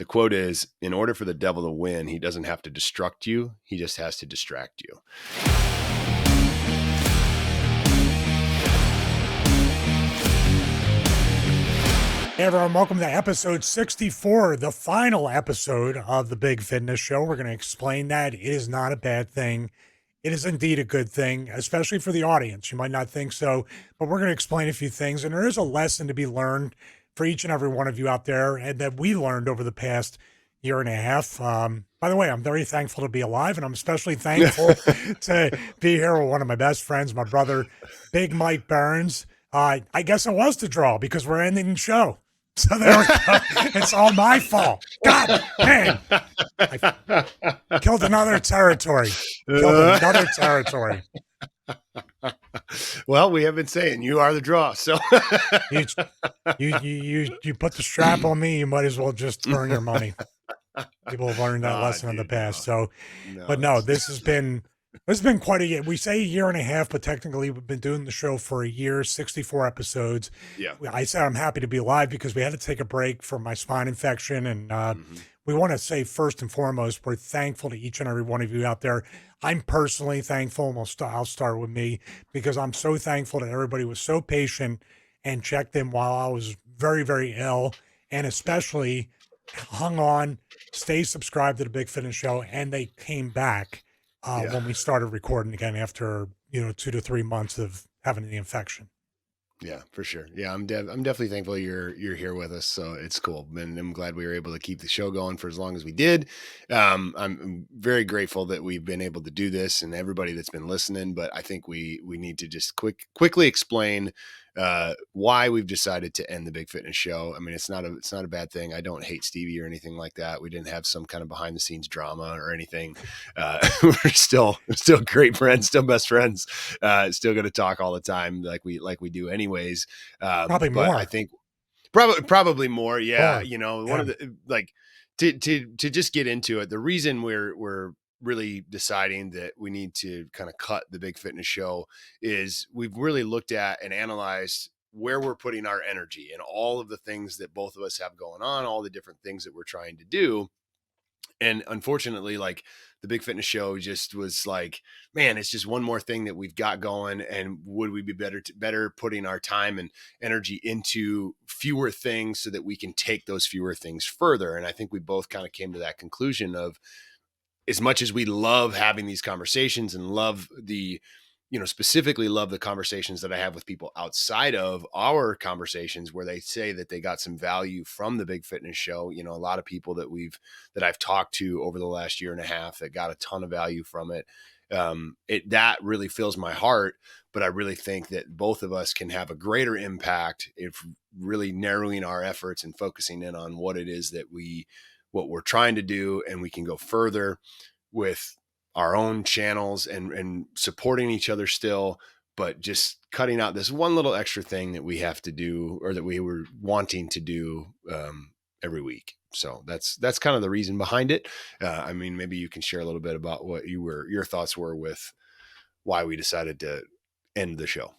The quote is, in order for the devil to win, he doesn't have to destruct you. He just has to distract you. Hey everyone, welcome to episode 64, the final episode of the Big Fitness Show. We're going to explain that it is not a bad thing. It is indeed a good thing, especially for the audience. You might not think so, but we're going to explain a few things. And there is a lesson to be learned for each and every one of you out there, and that we learned over the past year and a half. By the way, I'm very thankful to be alive, and I'm especially thankful to be here with one of my best friends, my brother, Big Mike Burns. I guess it was the draw because we're ending the show. So there we go. It's all my fault. God dang. I killed another territory. Well, we have been saying you are the draw. So you put the strap on me, you might as well just earn your money. People have learned that lesson in the past. This has been quite a year. We say a year and a half, but technically we've been doing the show for a year, 64 episodes. Yeah. I said I'm happy to be alive because we had to take a break from my spine infection. And we want to say first and foremost, we're thankful to each and every one of you out there. I'm personally thankful, and I'll start with me because I'm so thankful that everybody was so patient and checked in while I was very, very ill, and especially hung on, stay subscribed to the Big Fitness Show, and they came back when we started recording again after 2 to 3 months of having the infection. Yeah, for sure. Yeah, I'm definitely thankful you're here with us. So it's cool, and I'm glad we were able to keep the show going for as long as we did. I'm very grateful that we've been able to do this, and everybody that's been listening. But I think we need to just quickly explain why we've decided to end the Big Fitness Show. I mean, it's not a bad thing. I don't hate Stevie or anything like that. We didn't have some kind of behind the scenes drama or anything. We're still great friends, still best friends, still going to talk all the time like we do anyways. Probably more. I think probably more. Yeah. One of the, like, to just get into it, the reason we're really deciding that we need to kind of cut the Big Fitness Show is we've really looked at and analyzed where we're putting our energy and all of the things that both of us have going on, all the different things that we're trying to do. And unfortunately, like, the Big Fitness Show just was like, man, it's just one more thing that we've got going. And would we be better putting our time and energy into fewer things so that we can take those fewer things further? And I think we both kind of came to that conclusion of, as much as we love having these conversations and love specifically love the conversations that I have with people outside of our conversations where they say that they got some value from the Big Fitness Show. A lot of people that I've talked to over the last year and a half that got a ton of value from it. That really fills my heart, but I really think that both of us can have a greater impact if really narrowing our efforts and focusing in on what it is what we're trying to do, and we can go further with our own channels and supporting each other still, but just cutting out this one little extra thing that we have to do, or that we were wanting to do every week. So that's kind of the reason behind it. I mean, maybe you can share a little bit about what your thoughts were with why we decided to end the show.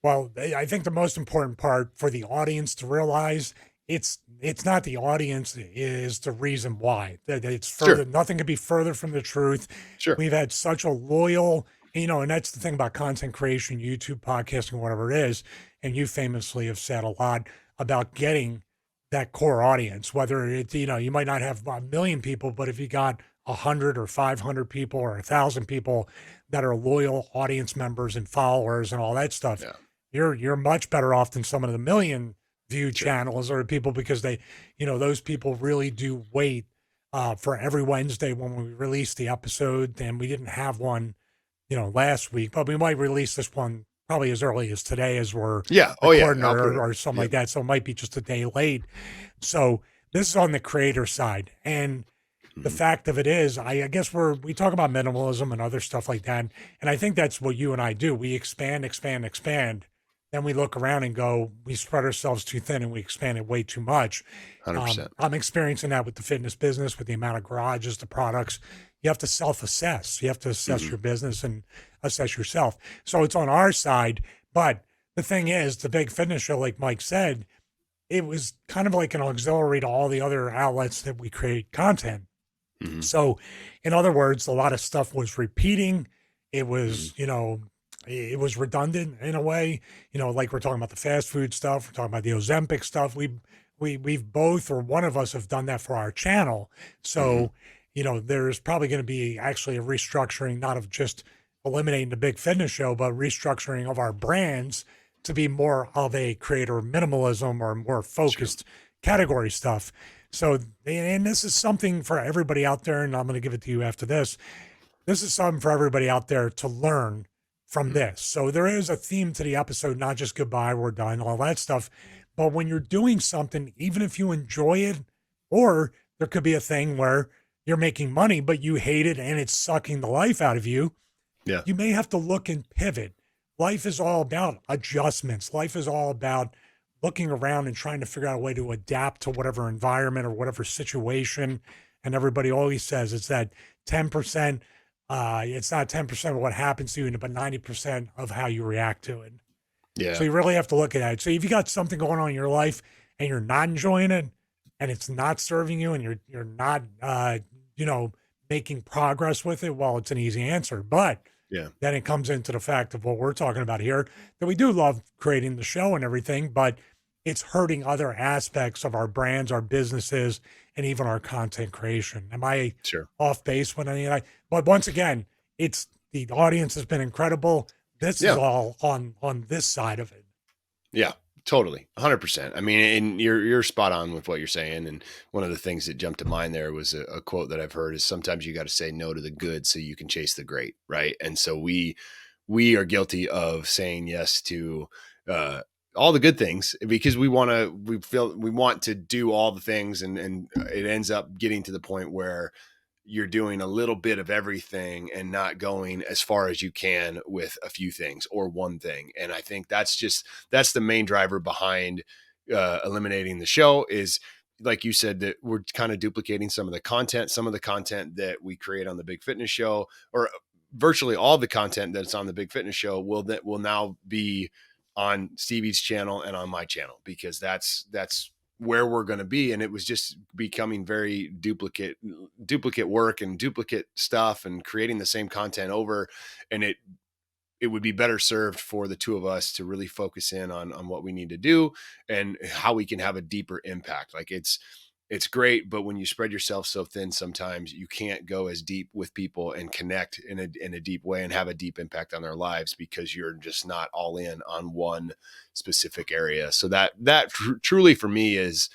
Well, I think the most important part for the audience to realize, it's not the audience is the reason why. That it's further. Sure. Nothing could be further from the truth. Sure. We've had such a loyal, and that's the thing about content creation, YouTube, podcasting, whatever it is. And you famously have said a lot about getting that core audience, whether it's, you might not have 1 million people, but if you got 100 or 500 people or 1,000 people that are loyal audience members and followers and all that stuff, you're much better off than some of the million view channels or people, because they, those people really do wait for every Wednesday when we release the episode. And we didn't have one, last week, but we might release this one probably as early as today as we're recording or something like that. So it might be just a day late. So this is on the creator side. And the fact of it is, I guess we talk about minimalism and other stuff like that. And I think that's what you and I do. We expand. Then we look around and go, we spread ourselves too thin and we expand it way too much. 100%. I'm experiencing that with the fitness business, with the amount of garages, the products. You have to self-assess. You have to assess your business and assess yourself. So it's on our side. But the thing is, the Big Fitness Show, like Mike said, it was kind of like an auxiliary to all the other outlets that we create content. Mhm. So, in other words, a lot of stuff was repeating. It Mhm. was, it was redundant in a way. Like we're talking about the fast food stuff, we're talking about the Ozempic stuff. We've both or one of us have done that for our channel. Mhm. So, there's probably going to be actually a restructuring, not of just eliminating the big fitness show, but restructuring of our brands to be more of a creator minimalism or more Sure. focused category stuff. So, and this is something for everybody out there, and I'm going to give it to you after this. This is something for everybody out there to learn from Mhm. this. So, there is a theme to the episode, not just goodbye, we're done, all that stuff. But when you're doing something, even if you enjoy it, or there could be a thing where you're making money, but you hate it and it's sucking the life out of you, Yeah. you may have to look and pivot. Life is all about adjustments. Life is all about looking around and trying to figure out a way to adapt to whatever environment or whatever situation. And everybody always says it's that 10%, it's not 10% of what happens to you, but 90% of how you react to it. So Yeah. you really have to look at that. So if you got something going on in your life and you're not enjoying it and it's not serving you and you're not you know, making progress with it, well, it's an easy answer. But Yeah. then it comes into the fact of what we're talking about here, that we do love creating the show and everything, but it's hurting other aspects of our brands, our businesses, and even our content creation. Am I Sure. off base with any of that? But once again, it's the audience has been incredible. This is Yeah. all on this side of it. Yeah, totally. 100%. I mean, and you're spot on with what you're saying. And one of the things that jumped to mind there was a quote that I've heard is sometimes you got to say no to the good so you can chase the great, right? And so we are guilty of saying yes to uh all the good things because we feel we want to do all the things, and it ends up getting to the point where you're doing a little bit of everything and not going as far as you can with a few things or one thing. And I think that's the main driver behind eliminating the show is, like you said, that we're kind of duplicating some of the content that we create on the Big Fitness Show, or virtually all the content that's on the Big Fitness Show will now be on Stevie's channel and on my channel, because that's where we're going to be. And it was just becoming very duplicate work and duplicate stuff and creating the same content over. And it would be better served for the two of us to really focus in on what we need to do and how we can have a deeper impact. Like it's great, but when you spread yourself so thin, sometimes you can't go as deep with people and connect in a deep way and have a deep impact on their lives because you're just not all in on one specific area. So that truly for me is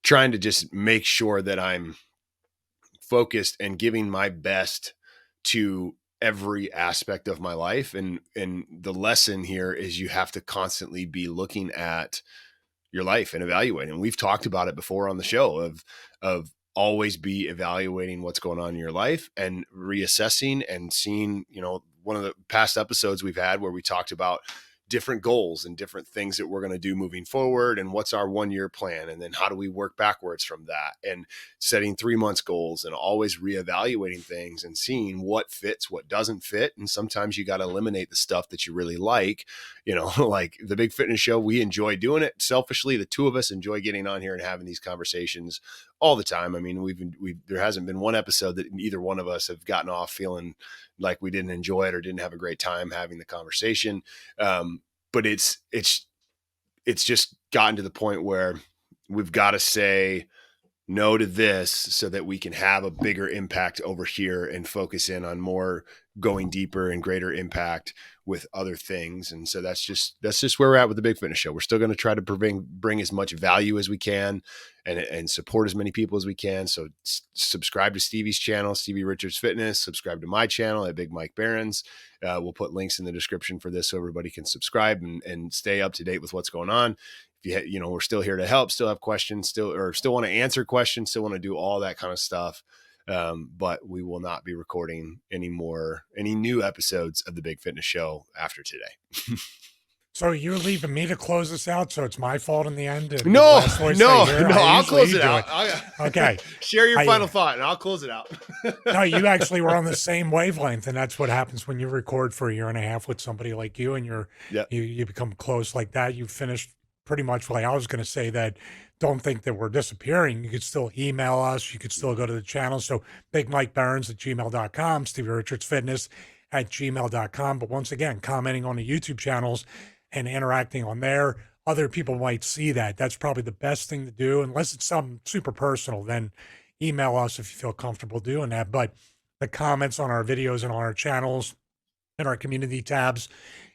trying to just make sure that I'm focused and giving my best to every aspect of my life. And the lesson here is you have to constantly be looking at your life and evaluating. We've talked about it before on the show of always be evaluating what's going on in your life and reassessing and seeing, one of the past episodes we've had where we talked about different goals and different things that we're going to do moving forward and what's our 1 year plan, and then how do we work backwards from that, and setting 3 months goals and always reevaluating things and seeing what fits, what doesn't fit. And sometimes you got to eliminate the stuff that you really like, like the Big Fitness Show. We enjoy doing it selfishly. The two of us enjoy getting on here and having these conversations all the time. I mean, there hasn't been one episode that either one of us have gotten off feeling like we didn't enjoy it or didn't have a great time having the conversation. But it's just gotten to the point where we've got to say no to this so that we can have a bigger impact over here and focus in on more going deeper and greater impact with other things. And so that's just where we're at with the Big Fitness Show. We're still going to try to bring as much value as we can and support as many people as we can. So subscribe to Stevie's channel, Stevie Richards Fitness, subscribe to my channel at Big Mike Barons. We'll put links in the description for this so everybody can subscribe and stay up to date with what's going on. If we're still here to help, still have questions, still want to answer questions, still want to do all that kind of stuff. But we will not be recording any new episodes of the Big Fitness Show after today. So you're leaving me to close this out, so it's my fault in the end. And No, I'll close it out. Okay. Share your final thought and I'll close it out. No, you actually were on the same wavelength, and that's what happens when you record for a year and a half with somebody like you, and you become close like that. You finished pretty much like I was going to say that don't think that we're disappearing. You could still email us. You could still go to the channel. So Big Mike Barons at gmail.com, Stevie Richards Fitness at gmail.com. But once again, commenting on the YouTube channels and interacting on there, other people might see that. That's probably the best thing to do, unless it's something super personal. Then email us if you feel comfortable doing that. But the comments on our videos and on our channels and our community tabs,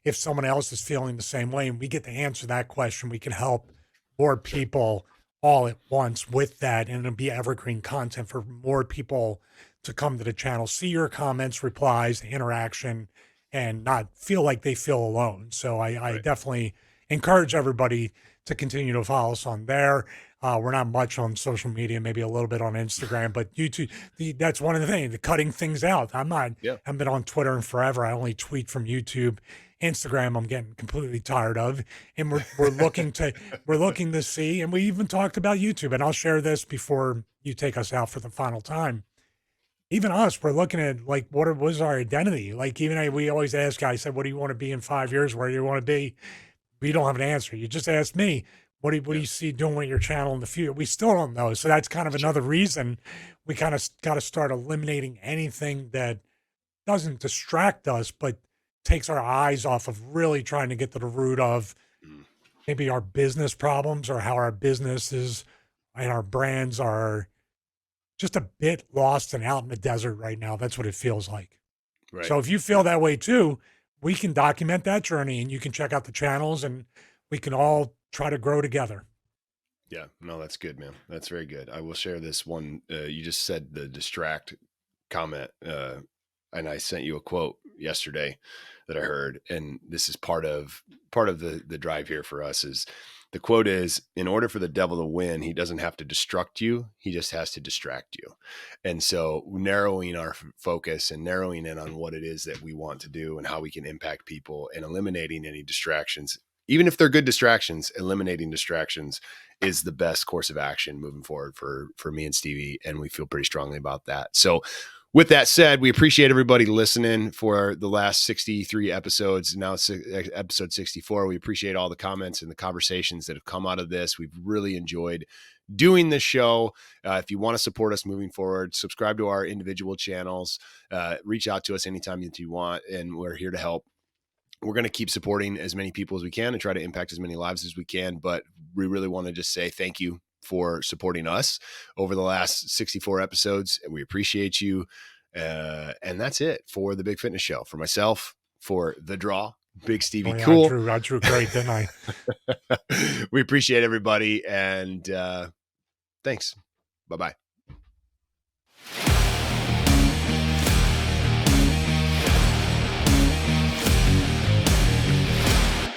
if someone else is feeling the same way and we get to answer that question, we can help more people all at once with that. And it'll be evergreen content for more people to come to the channel, see your comments, replies, interaction, and not feel like they feel alone. So I definitely encourage everybody to continue to follow us on there. We're not much on social media, maybe a little bit on Instagram, but YouTube, that's one of the things, the cutting things out. I've been on Twitter in forever. I only tweet from YouTube. Instagram, I'm getting completely tired of. And we're looking to see, and we even talked about YouTube, and I'll share this before you take us out for the final time. Even us, we're looking at like, what was our identity? Like, we always ask guys, said, what do you want to be in 5 years? Where do you want to be? We don't have an answer. You just asked me, what do you see doing with your channel in the future? We still don't know. So that's kind of another reason we kind of got to start eliminating anything that doesn't distract us, but takes our eyes off of really trying to get to the root of maybe our business problems or how our businesses and our brands are just a bit lost and out in the desert right now. That's what it feels like. Right. So if you feel that way too, we can document that journey and you can check out the channels and we can all try to grow together. Yeah, no, that's good, man. That's very good. I will share this one. You just said the distract comment, and I sent you a quote yesterday that I heard, and this is part of the drive here for us. Is the quote is, in order for the devil to win, he doesn't have to destruct you. He just has to distract you. And so narrowing our focus and narrowing in on what it is that we want to do and how we can impact people and eliminating any distractions, even if they're good distractions, eliminating distractions is the best course of action moving forward for me and Stevie. And we feel pretty strongly about that. So with that said, we appreciate everybody listening for the last 63 episodes. Now it's episode 64. We appreciate all the comments and the conversations that have come out of this. We've really enjoyed doing this show. If you want to support us moving forward, subscribe to our individual channels, reach out to us anytime that you want, and we're here to help. We're going to keep supporting as many people as we can and try to impact as many lives as we can. But we really want to just say thank you for supporting us over the last 64 episodes. And we appreciate you. And that's it for the Big Fitness Show. For myself, for The Draw, Big Stevie Cool. I drew great, didn't I? We appreciate everybody. And thanks. Bye-bye.